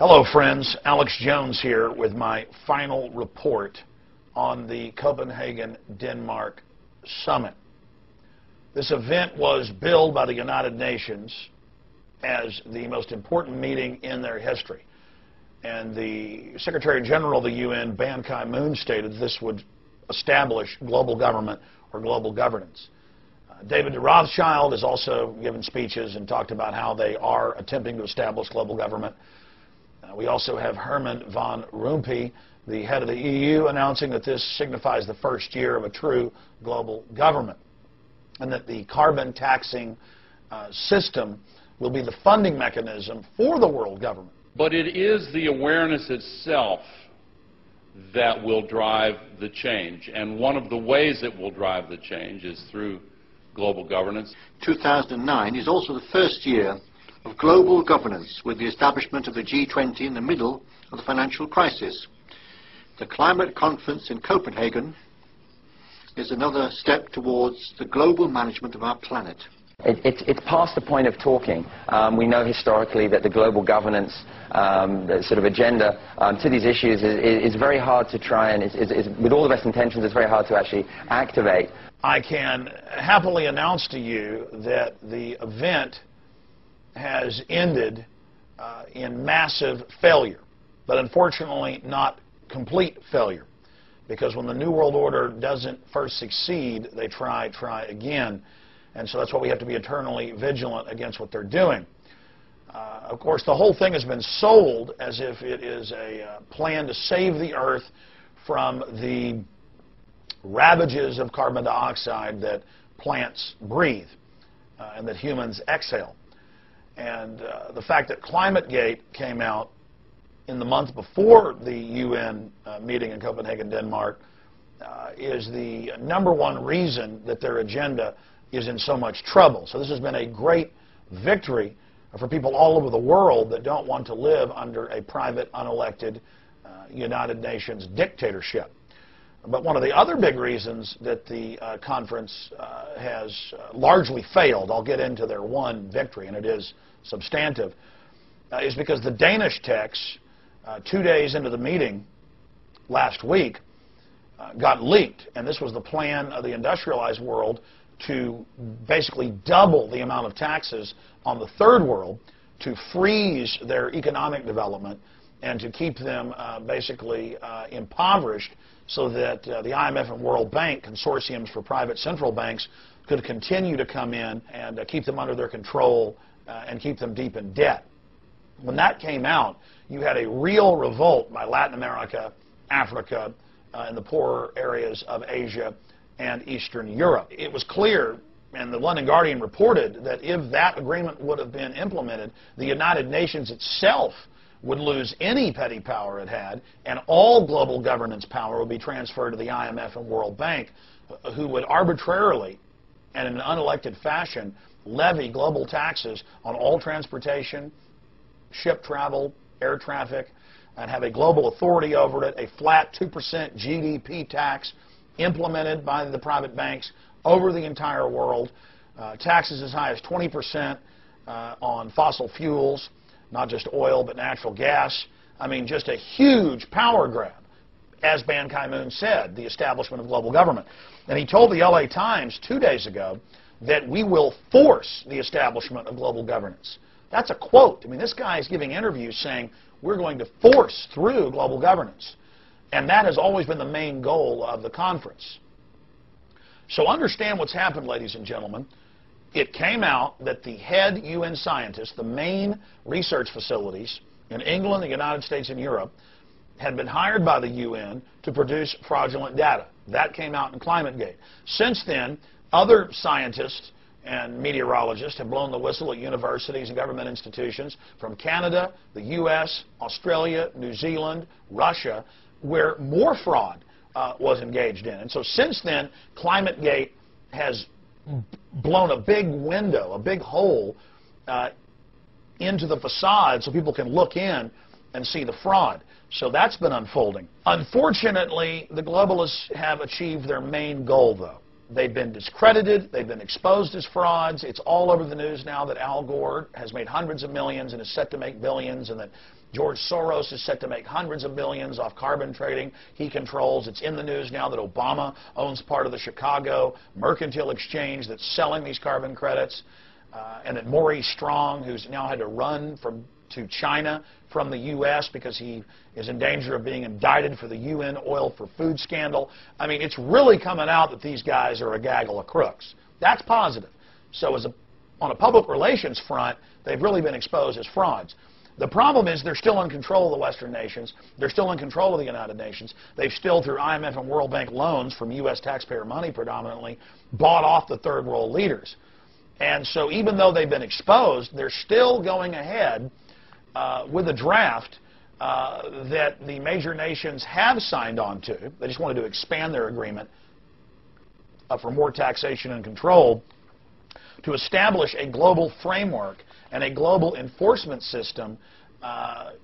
Hello friends, Alex Jones here with my final report on the Copenhague, Denmark summit. This event was billed by the United Nations as the most important meeting in their history. And the Secretary General of the UN, Ban Ki-moon, stated this would establish global government or global governance. David de Rothschild has also given speeches and talked about how they are attempting to establish global government. We also have Herman van Rompuy, the head of the EU, announcing that this signifies the first year of a true global government, and that the carbon taxing system will be the funding mechanism for the world government. But it is the awareness itself that will drive the change, and one of the ways it will drive the change is through global governance. 2009 is also the first year of global governance, with the establishment of the G20 in the middle of the financial crisis. The climate conference in Copenhagen is another step towards the global management of our planet. It's past the point of talking. We know historically that the global governance the sort of agenda to these issues is very hard to try and, with all the best intentions, it's very hard to actually activate. I can happily announce to you that the event has ended in massive failure, but unfortunately not complete failure, because when the New World Order doesn't first succeed, they try again. And so that's why we have to be eternally vigilant against what they're doing. Of course, the whole thing has been sold as if it is a plan to save the Earth from the ravages of carbon dioxide that plants breathe and that humans exhale. And the fact that ClimateGate came out in the month before the UN meeting in Copenhagen, Denmark, is the #1 reason that their agenda is in so much trouble. So this has been a great victory for people all over the world that don't want to live under a private, unelected United Nations dictatorship. But one of the other big reasons that the conference has largely failed, I'll get into their one victory, and it is substantive, is because the Danish text, 2 days into the meeting last week, got leaked. And this was the plan of the industrialized world to basically double the amount of taxes on the third world, to freeze their economic development, and to keep them basically impoverished, so that the IMF and World Bank consortiums for private central banks could continue to come in and keep them under their control and keep them deep in debt. When that came out, you had a real revolt by Latin America, Africa, and the poorer areas of Asia and Eastern Europe. It was clear, and the London Guardian reported, that if that agreement would have been implemented, the United Nations itself would lose any petty power it had, and all global governance power would be transferred to the IMF and World Bank, who would arbitrarily and in an unelected fashion levy global taxes on all transportation, ship travel, air traffic, and have a global authority over it, a flat 2% GDP tax implemented by the private banks over the entire world, taxes as high as 20% on fossil fuels, not just oil, but natural gas. I mean, just a huge power grab, as Ban Ki-moon said, the establishment of global government. And he told the LA Times 2 days ago that we will force the establishment of global governance. That's a quote. I mean, this guy is giving interviews saying we're going to force through global governance. And that has always been the main goal of the conference. So understand what's happened, ladies and gentlemen. It came out that the head UN scientists, the main research facilities in England, the United States, and Europe, had been hired by the UN to produce fraudulent data. That came out in ClimateGate. Since then, other scientists and meteorologists have blown the whistle at universities and government institutions from Canada, the U.S., Australia, New Zealand, Russia, where more fraud was engaged in. And so since then, ClimateGate has blown a big window, a big hole into the facade so people can look in and see the fraud. So that's been unfolding. Unfortunately, the globalists have achieved their main goal, though. They've been discredited. They've been exposed as frauds. It's all over the news now that Al Gore has made hundreds of millions and is set to make billions, and that George Soros is set to make hundreds of billions off carbon trading he controls. It's in the news now that Obama owns part of the Chicago Mercantile Exchange that's selling these carbon credits, and that Maurice Strong, who's now had to run to China from the U.S. because he is in danger of being indicted for the UN oil for food scandal. I mean, it's really coming out that these guys are a gaggle of crooks. That's positive. So on a public relations front, they've really been exposed as frauds. The problem is they're still in control of the Western nations. They're still in control of the United Nations. They've still, through IMF and World Bank loans from U.S. taxpayer money predominantly, bought off the third world leaders. And so even though they've been exposed, they're still going ahead with a draft that the major nations have signed on to. They just wanted to expand their agreement for more taxation and control to establish a global framework and a global enforcement system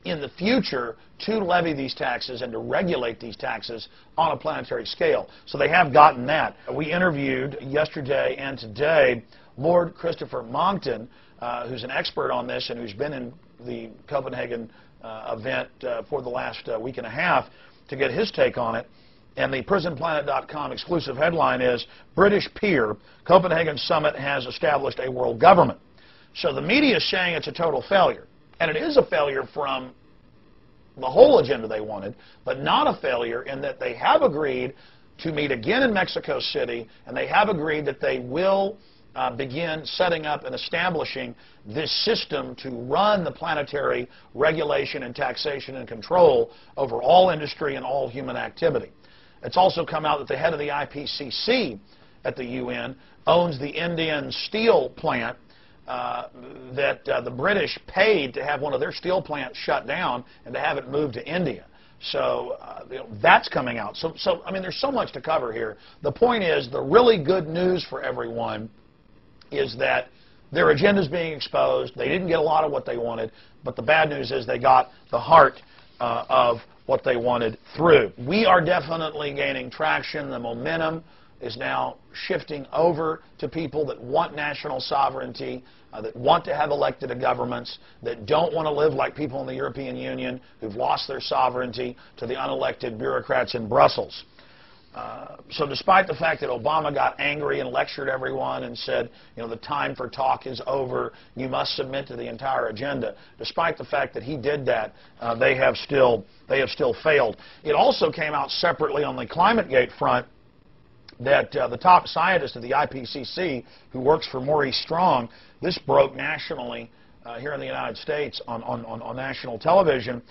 in the future to levy these taxes and to regulate these taxes on a planetary scale. So they have gotten that. We interviewed yesterday and today Lord Christopher Monckton, who's an expert on this and who's been in the Copenhagen event for the last week and a half, to get his take on it. And the PrisonPlanet.com exclusive headline is, British Peer, Copenhagen Summit has established a world government. So the media is saying it's a total failure. And it is a failure from the whole agenda they wanted, but not a failure in that they have agreed to meet again in Mexico City, and they have agreed that they will begin setting up and establishing this system to run the planetary regulation and taxation and control over all industry and all human activity. It's also come out that the head of the IPCC at the UN owns the Indian steel plant that the British paid to have one of their steel plants shut down and to have it moved to India. So that's coming out. So I mean, there's so much to cover here. The point is, the really good news for everyone is that their agenda is being exposed. They didn't get a lot of what they wanted, but the bad news is they got the heart of what they wanted through. We are definitely gaining traction. The momentum is now shifting over to people that want national sovereignty, that want to have elected governments, that don't want to live like people in the European Union who've lost their sovereignty to the unelected bureaucrats in Brussels. So despite the fact that Obama got angry and lectured everyone and said, you know, the time for talk is over, you must submit to the entire agenda, despite the fact that he did that, they have still failed. It also came out separately on the ClimateGate front that the top scientist of the IPCC, who works for Maurice Strong, this broke nationally here in the United States on national television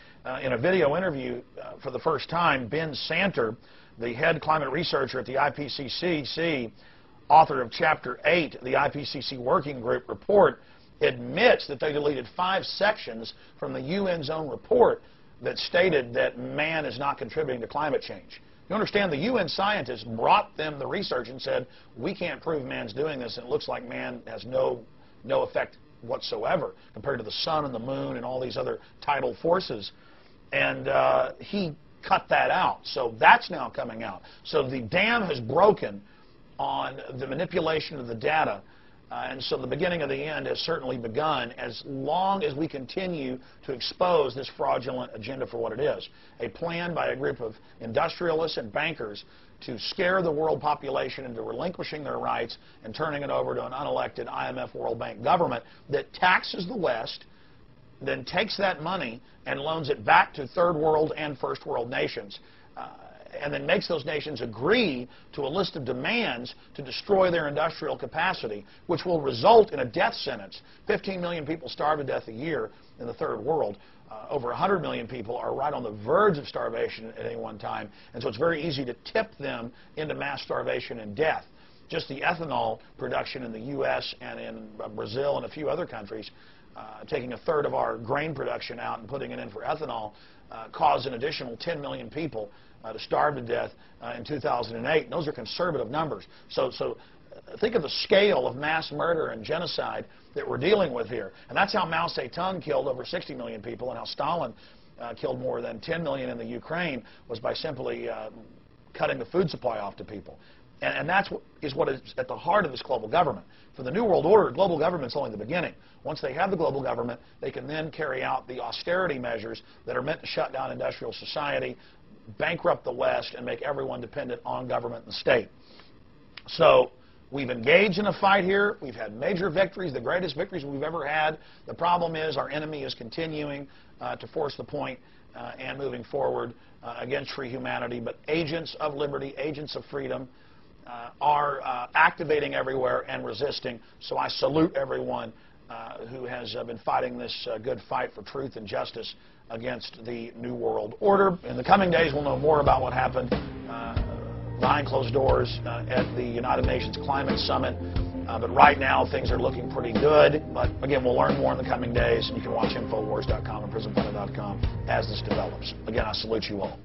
in a video interview for the first time. Ben Santer, the head climate researcher at the IPCC, author of Chapter 8 of the IPCC Working Group report, admits that they deleted 5 sections from the UN's own report that stated that man is not contributing to climate change. You understand, the UN scientists brought them the research and said, we can't prove man's doing this, and it looks like man has no effect whatsoever compared to the sun and the moon and all these other tidal forces. And he cut that out. So that's now coming out. So the dam has broken on the manipulation of the data. And so the beginning of the end has certainly begun, as long as we continue to expose this fraudulent agenda for what it is. A plan by a group of industrialists and bankers to scare the world population into relinquishing their rights and turning it over to an unelected IMF World Bank government that taxes the West, then takes that money and loans it back to third world and first world nations, and then makes those nations agree to a list of demands to destroy their industrial capacity, which will result in a death sentence. 15 million people starve to death a year in the third world. Over 100 million people are right on the verge of starvation at any one time, and so it's very easy to tip them into mass starvation and death. Just the ethanol production in the U.S. and in Brazil and a few other countries, taking a third of our grain production out and putting it in for ethanol, caused an additional 10 million people to starve to death in 2008. And those are conservative numbers. So think of the scale of mass murder and genocide that we're dealing with here. And that's how Mao Zedong killed over 60 million people, and how Stalin killed more than 10 million in the Ukraine, was by simply cutting the food supply off to people. And that's what is at the heart of this global government. For the New World Order, global government's only the beginning. Once they have the global government, they can then carry out the austerity measures that are meant to shut down industrial society, bankrupt the West, and make everyone dependent on government and the state. So we've engaged in a fight here. We've had major victories, the greatest victories we've ever had. The problem is our enemy is continuing to force the point and moving forward against free humanity. But agents of liberty, agents of freedom, are activating everywhere and resisting. So I salute everyone who has been fighting this good fight for truth and justice against the New World Order. In the coming days, we'll know more about what happened behind closed doors at the United Nations Climate Summit. But right now, things are looking pretty good. But again, we'll learn more in the coming days. You can watch Infowars.com and PrisonPlanet.com as this develops. Again, I salute you all.